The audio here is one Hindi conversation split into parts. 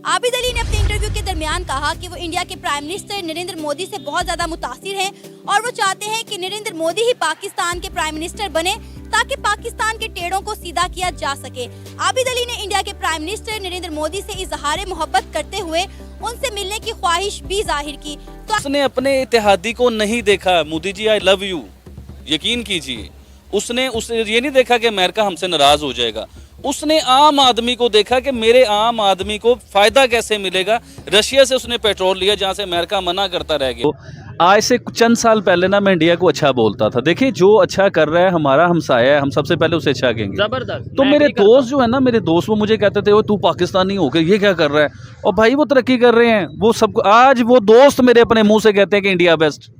आबिद अली ने अपने इंटरव्यू के दरमियान कहा कि वो इंडिया के प्राइम मिनिस्टर नरेंद्र मोदी से बहुत ज्यादा मुतासिर हैं और वो चाहते हैं कि नरेंद्र मोदी ही पाकिस्तान के प्राइम मिनिस्टर बने ताकि पाकिस्तान के टेढ़ों को सीधा किया जा सके। आबिद अली ने इंडिया के प्राइम मिनिस्टर नरेंद्र मोदी से इजहार मोहब्बत करते हुए उनसे मिलने की ख्वाहिश भी जाहिर की। तो उसने अपने इत्तेहादी को नहीं देखा, Modi ji I love you, यकीन कीजिए। उसने ये नहीं देखा कि अमेरिका हमसे नाराज हो जाएगा। उसने आम आदमी को देखा कि मेरे आम आदमी को फायदा कैसे मिलेगा। रशिया से उसने पेट्रोल लिया जहां से अमेरिका मना करता रह गया। आज से चंद साल पहले ना मैं इंडिया को अच्छा बोलता था। देखिए जो अच्छा कर रहा है हमारा हमसाया है, हम सबसे पहले उसे अच्छा कहेंगे। जबरदस्त। तो मेरे दोस्त जो है ना, मेरे दोस्त वो मुझे कहते थे वो तू पाकिस्तानी होकर ये क्या कर रहा है, और भाई वो तरक्की कर रहे हैं। वो सब आज वो दोस्त मेरे अपने मुंह से कहते हैं कि इंडिया बेस्ट।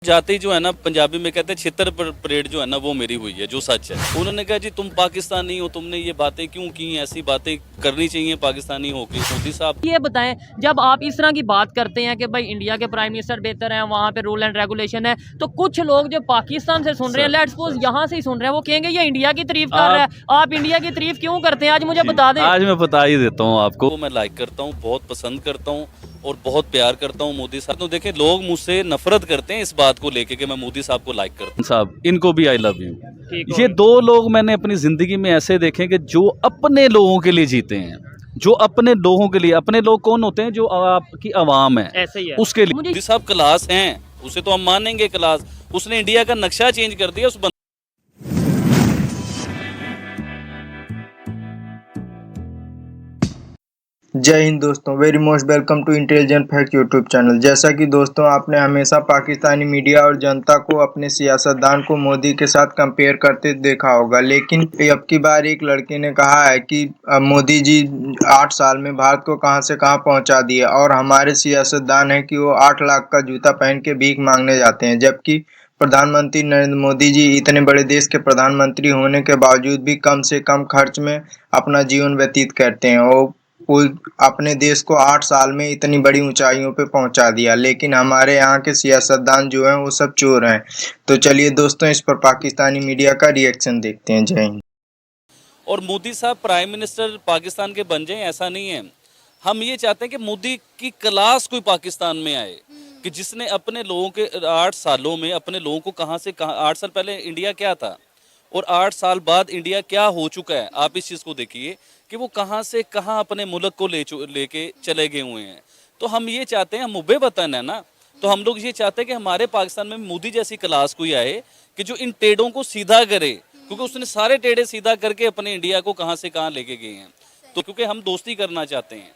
जाते ही जो है ना पंजाबी में कहते हैं छितर परेड जो है ना वो मेरी हुई है, जो सच है। उन्होंने कहा जी तुम पाकिस्तानी हो, तुमने ये बातें क्यों की, ऐसी बातें करनी चाहिए पाकिस्तानी होके। मोदी साहब ये बताएं, जब आप इस तरह की बात करते हैं कि भाई इंडिया के प्राइम मिनिस्टर बेहतर हैं, वहाँ पे रूल एंड रेगुलेशन है, तो कुछ लोग जो पाकिस्तान से सुन रहे हैं, लेट्स सपोज यहाँ से ही सुन रहे हैं, वो कहेंगे ये इंडिया की तारीफ कर रहा है, आप इंडिया की तारीफ क्यों करते हैं? आज मुझे बता दें। आज मैं बता ही देता हूँ आपको। मैं लाइक करता हूँ, बहुत पसंद करता हूँ और बहुत प्यार करता हूँ मोदी साहब। तो देखें लोग मुझसे नफरत करते हैं इस बात को लेके कि मैं मोदी साहब को लाइक करता हूँ। साहब इनको भी आई लव यू। ठीक ये दो लोग मैंने अपनी जिंदगी में ऐसे देखे कि जो अपने लोगों के लिए जीते हैं, जो अपने लोगों के लिए। अपने लोग कौन होते हैं? जो आपकी आवाम है, ऐसे ही है। उसके लिए। मोदी साहब क्लास हैं, उसे तो हम मानेंगे क्लास। उसने इंडिया का नक्शा चेंज कर दिया उस जय हिंद दोस्तों, very most welcome to intelligent fact YouTube channel. जैसा कि दोस्तों आपने हमेशा पाकिस्तानी मीडिया और जनता को अपने सियासतदान को मोदी के साथ कंपेयर करते देखा होगा, लेकिन अब की बार एक लड़के ने कहा है कि मोदी जी 8 साल में भारत को कहां से कहां पहुंचा दिया, और हमारे सियासतदान है कि वो 8 लाख का जूता पहन के भीख मांगने जाते हैं। जबकि प्रधानमंत्री नरेंद्र मोदी जी इतने बड़े देश के प्रधानमंत्री होने के बावजूद भी कम से कम खर्च में अपना जीवन व्यतीत करते हैं और अपने देश को 8 साल में इतनी बड़ी ऊंचाइयों पे पहुंचा दिया। लेकिन हमारे यहाँ के सियासतदान जो हैं वो सब चोर हैं। तो चलिए दोस्तों इस पर पाकिस्तानी मीडिया का रिएक्शन देखते हैं। जय हिंद। और मोदी साहब प्राइम मिनिस्टर पाकिस्तान के बन जाएं ऐसा नहीं है। हम ये चाहते हैं कि मोदी की क्लास कोई पाकिस्तान में आए, कि जिसने अपने लोगों के 8 सालों में अपने लोगों को कहाँ से कहाँ। 8 साल पहले इंडिया क्या था और 8 साल बाद इंडिया क्या हो चुका है। आप इस चीज़ को देखिए कि वो कहाँ से कहाँ अपने मुल्क को लेके चले गए हुए हैं। तो हम ये चाहते हैं, हम मुबे वतन है ना, तो हम लोग ये चाहते हैं कि हमारे पाकिस्तान में मोदी जैसी क्लास कोई आए कि जो इन टेढ़ों को सीधा करे, क्योंकि उसने सारे टेढ़े सीधा करके अपने इंडिया को कहाँ से कहाँ लेके गए हैं। तो क्योंकि हम दोस्ती करना चाहते हैं,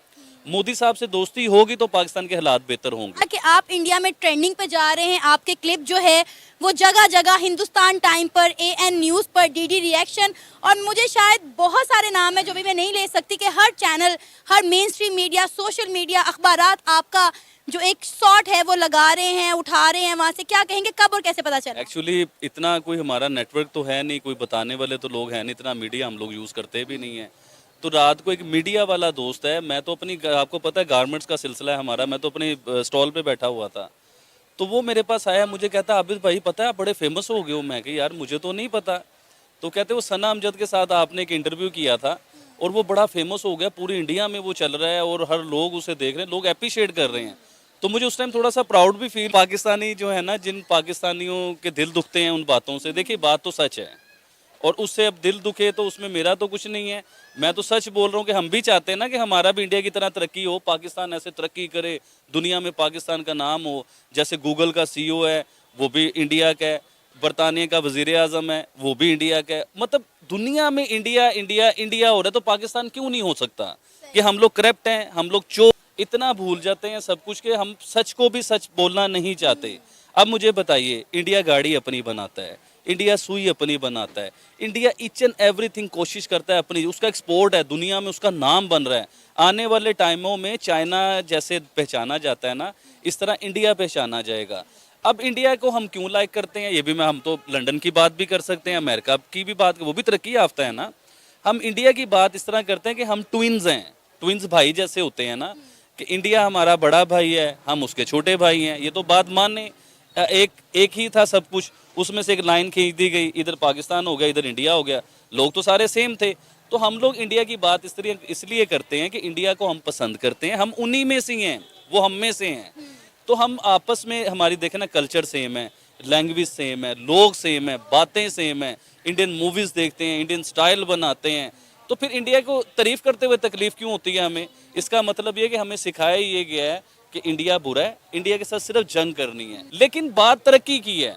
मोदी साहब से दोस्ती होगी तो पाकिस्तान के हालात बेहतर होंगे। कि आप इंडिया में ट्रेंडिंग पे जा रहे हैं, आपके क्लिप जो है वो जगह जगह हिंदुस्तान टाइम पर, AN न्यूज़ पर, DD रिएक्शन, और मुझे शायद बहुत सारे नाम है जो भी मैं नहीं ले सकती, कि हर चैनल, हर mainstream media, social media, अखबारात आपका जो एक शॉट है वो लगा रहे हैं, उठा रहे हैं। वहाँ से क्या कहेंगे, कब और कैसे पता चला? एक्चुअली इतना कोई हमारा नेटवर्क तो है नहीं, कोई बताने वाले तो लोग हैं नहीं, इतना मीडिया हम लोग यूज़ करते भी नहीं है। तो रात को एक मीडिया वाला दोस्त है, मैं तो अपनी, आपको पता है गारमेंट्स का सिलसिला है हमारा, मैं तो अपने स्टॉल पे बैठा हुआ था, तो वो मेरे पास आया, मुझे कहता आबिद भाई पता है आप बड़े फेमस हो गए हो। मैं कि यार मुझे तो नहीं पता। तो कहते वो सना अमजद के साथ आपने एक इंटरव्यू किया था और वो बड़ा फेमस हो गया, पूरी इंडिया में वो चल रहा है और हर लोग उसे देख रहे हैं, लोग अप्रिशिएट कर रहे हैं। तो मुझे उस टाइम थोड़ा सा प्राउड भी फील। पाकिस्तानी जो है ना, जिन पाकिस्तानियों के दिल दुखते हैं उन बातों से, देखिए बात तो सच है और उससे अब दिल दुखे तो उसमें मेरा तो कुछ नहीं है। मैं तो सच बोल रहा हूँ कि हम भी चाहते हैं ना कि हमारा भी इंडिया की तरह तरक्की हो, पाकिस्तान ऐसे तरक्की करे, दुनिया में पाकिस्तान का नाम हो। जैसे गूगल का CEO है वो भी इंडिया का है, बरतानिया का वज़ीर आज़म है वो भी इंडिया का है। मतलब दुनिया में इंडिया इंडिया इंडिया हो रहा है, तो पाकिस्तान क्यों नहीं हो सकता? कि हम लोग करप्ट हैं, हम लोग चोर, इतना भूल जाते हैं सब कुछ कि हम सच को भी सच बोलना नहीं चाहते। अब मुझे बताइए, इंडिया गाड़ी अपनी बनाता है, इंडिया सुई अपनी बनाता है, इंडिया ईच एंड एवरीथिंग कोशिश करता है अपनी, उसका एक्सपोर्ट है, दुनिया में उसका नाम बन रहा है। आने वाले टाइमों में चाइना जैसे पहचाना जाता है ना, इस तरह इंडिया पहचाना जाएगा। अब इंडिया को हम क्यों लाइक करते हैं, ये भी हम तो लंदन की बात भी कर सकते हैं, अमेरिका की भी बात, वो भी तरक्की याफ्ता है ना। हम इंडिया की बात इस तरह करते हैं कि हम ट्विन्स हैं, ट्विन्स भाई जैसे होते हैं ना, कि इंडिया हमारा बड़ा भाई है, हम उसके छोटे भाई हैं। ये तो बात माने, एक ही था सब कुछ, उसमें से एक लाइन खींच दी गई, इधर पाकिस्तान हो गया, इधर इंडिया हो गया, लोग तो सारे सेम थे। तो हम लोग इंडिया की बात इसलिए करते हैं कि इंडिया को हम पसंद करते हैं, हम उन्हीं में से हैं, वो हम में से हैं। तो हम आपस में हमारी देखें ना, कल्चर सेम है, लैंग्वेज सेम है, लोग सेम है, बातें सेम है, इंडियन मूवीज़ देखते हैं, इंडियन स्टाइल बनाते हैं, तो फिर इंडिया को तारीफ़ करते हुए तकलीफ़ क्यों होती है हमें? इसका मतलब ये कि हमें सिखाया ये गया है कि इंडिया बुरा है, इंडिया के साथ सिर्फ जंग करनी है। लेकिन बात तरक्की की है,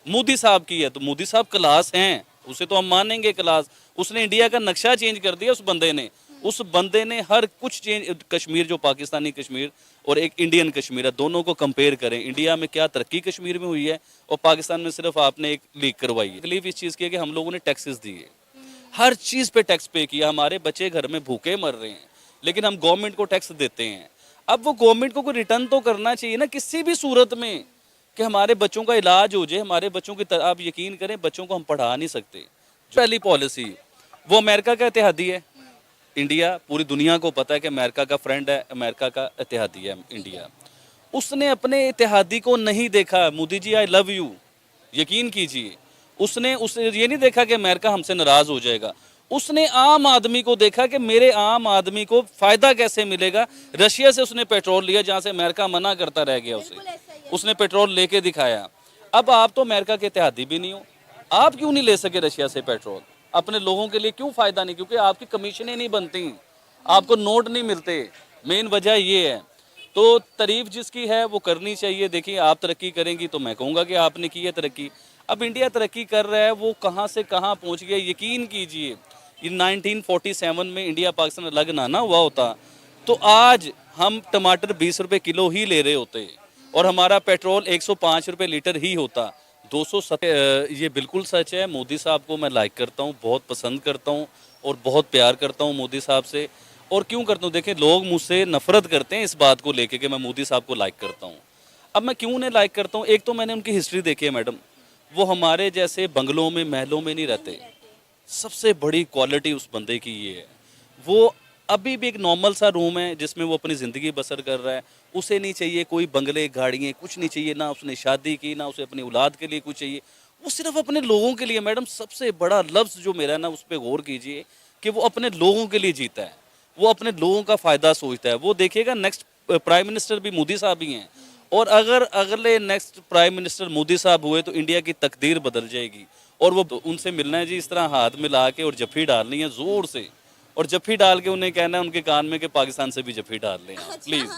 मोदी साहब की है, तो मोदी साहब क्लास हैं, उसे तो हम मानेंगे क्लास। उसने इंडिया का नक्शा चेंज कर दिया उस बंदे ने हर कुछ चेंज। कश्मीर जो पाकिस्तानी कश्मीर और एक इंडियन कश्मीर है, दोनों को कंपेयर करें, इंडिया में क्या तरक्की कश्मीर में हुई है और पाकिस्तान में सिर्फ आपने एक लीक करवाई है। तकलीफ इस चीज़ की है कि हम लोगों ने टैक्सेस दिए, हर चीज़ पे टैक्स पे किया, हमारे बच्चे घर में भूखे मर रहे हैं, लेकिन हम गवर्नमेंट को टैक्स देते हैं। अब वो गवर्नमेंट को कोई रिटर्न तो करना चाहिए ना किसी भी सूरत में, कि हमारे बच्चों का इलाज हो जाए, हमारे बच्चों की आप यकीन करें बच्चों को हम पढ़ा नहीं सकते। पहली पॉलिसी वो अमेरिका का इत्तेहादी है इंडिया, पूरी दुनिया को पता है कि अमेरिका का फ्रेंड है, अमेरिका का इत्तेहादी है इंडिया। उसने अपने इत्तेहादी को नहीं देखा, Modi ji I love you, यकीन कीजिए, उसने ये नहीं देखा कि अमेरिका हमसे नाराज़ हो जाएगा, उसने आम आदमी को देखा कि मेरे आम आदमी को फ़ायदा कैसे मिलेगा। रशिया से उसने पेट्रोल लिया जहाँ से अमेरिका मना करता रह गया, उसने पेट्रोल लेके दिखाया। अब आप तो अमेरिका के इत्तेहादी भी नहीं हो, आप क्यों नहीं ले सके रशिया से पेट्रोल? अपने लोगों के लिए क्यों फ़ायदा नहीं? क्योंकि आपकी कमीशनें नहीं बनती, आपको नोट नहीं मिलते, मेन वजह ये है। तो तारीफ जिसकी है वो करनी चाहिए। देखिए आप तरक्की करेंगी तो मैं कहूँगा कि आपने की है तरक्की। अब इंडिया तरक्की कर रहा है, वो कहाँ से कहाँ पहुँच गया। यकीन कीजिए, इन 1947 में इंडिया पाकिस्तान अलग ना हुआ होता तो आज हम टमाटर 20 रुपये किलो ही ले रहे होते और हमारा पेट्रोल 105 रुपये लीटर ही होता। 270। ये बिल्कुल सच है। मोदी साहब को मैं लाइक करता हूँ, बहुत पसंद करता हूँ और बहुत प्यार करता हूँ मोदी साहब से। और क्यों करता हूँ, देखें लोग मुझसे नफ़रत करते हैं इस बात को लेके कि मैं मोदी साहब को लाइक करता हूँ। अब मैं क्यों उन्हें लाइक करता हूँ, एक तो मैंने उनकी हिस्ट्री देखी है मैडम, वो हमारे जैसे बंगलों में महलों में नहीं रहते। सबसे बड़ी क्वालिटी उस बंदे की ये है, वो अभी भी एक नॉर्मल सा रूम है जिसमें वो अपनी ज़िंदगी बसर कर रहा है। उसे नहीं चाहिए कोई बंगले गाड़ियाँ, कुछ नहीं चाहिए, ना उसने शादी की, ना उसे अपनी औलाद के लिए कुछ चाहिए, वो सिर्फ अपने लोगों के लिए। मैडम सबसे बड़ा लफ्ज़ जो मेरा है ना, उस पर गौर कीजिए कि वो अपने लोगों के लिए जीता है, वो अपने लोगों का फ़ायदा सोचता है। वो देखिएगा नेक्स्ट प्राइम मिनिस्टर भी मोदी साहब ही हैं, और अगर अगले नेक्स्ट प्राइम मिनिस्टर मोदी साहब हुए तो इंडिया की तकदीर बदल जाएगी। और वो उनसे मिलना है जी, इस तरह हाथ मिला के और जफ्फी डालनी है ज़ोर से, और जफ्फी डाल के उन्हें कहना है उनके कान में कि पाकिस्तान से भी जफ्फी डाल लें प्लीज़।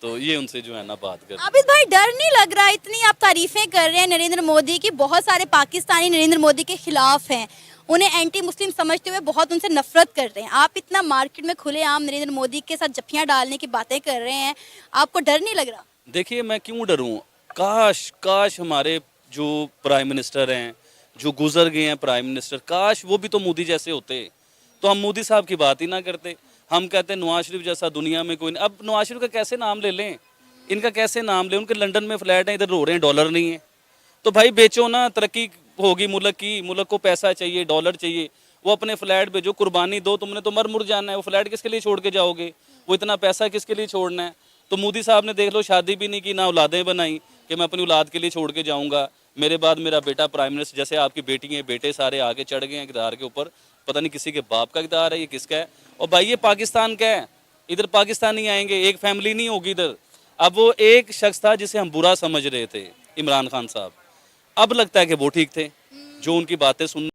तो ये उनसे जो है ना बात कर। आबिद भाई डर नहीं लग रहा, इतनी आप तारीफें कर रहे हैं नरेंद्र मोदी की, बहुत सारे पाकिस्तानी नरेंद्र मोदी के खिलाफ हैं, उन्हें एंटी मुस्लिम समझते हुए बहुत उनसे नफरत कर रहे हैं। आप इतना मार्केट में खुलेआम नरेंद्र मोदी के साथ जफ्फियाँ डालने की बातें कर रहे हैं, आपको डर नहीं लग रहा? देखिए मैं क्यों डरूं, काश हमारे जो प्राइम मिनिस्टर हैं, जो गुजर गए हैं प्राइम मिनिस्टर, काश वो भी तो मोदी जैसे होते तो हम मोदी साहब की बात ही ना करते। हम कहते हैं नवाज शरीफ जैसा दुनिया में कोई नहीं। अब नवाज शरीफ का कैसे नाम ले लें, इनका कैसे नाम लें? उनके लंदन में फ्लैट हैं, इधर रो रहे हैं डॉलर नहीं है। तो भाई बेचो ना, तरक्की होगी मुल्क की, मुल्क को पैसा चाहिए, डॉलर चाहिए, वो अपने फ्लैट भेजो, कुर्बानी दो। तुमने तो मर मुर जाना है, वो फ्लैट किसके लिए छोड़ के जाओगे? वो इतना पैसा किसके लिए छोड़ना है? तो मोदी साहब ने देख लो शादी भी नहीं की, ना औलादें बनाई कि मैं अपनी औलाद के लिए छोड़ के जाऊंगा, मेरे बाद मेरा बेटा प्राइम मिनिस्टर। जैसे आपकी बेटी हैं, बेटे सारे आगे चढ़ गए हैं इक़्तिदार के ऊपर, पता नहीं किसी के बाप का इक़्तिदार है, ये किसका है। और भाई ये पाकिस्तान का है, इधर पाकिस्तानी आएंगे, एक फैमिली नहीं होगी इधर। अब वो एक शख्स था जिसे हम बुरा समझ रहे थे, इमरान खान साहब, अब लगता है कि वो ठीक थे, जो उनकी बातें सुन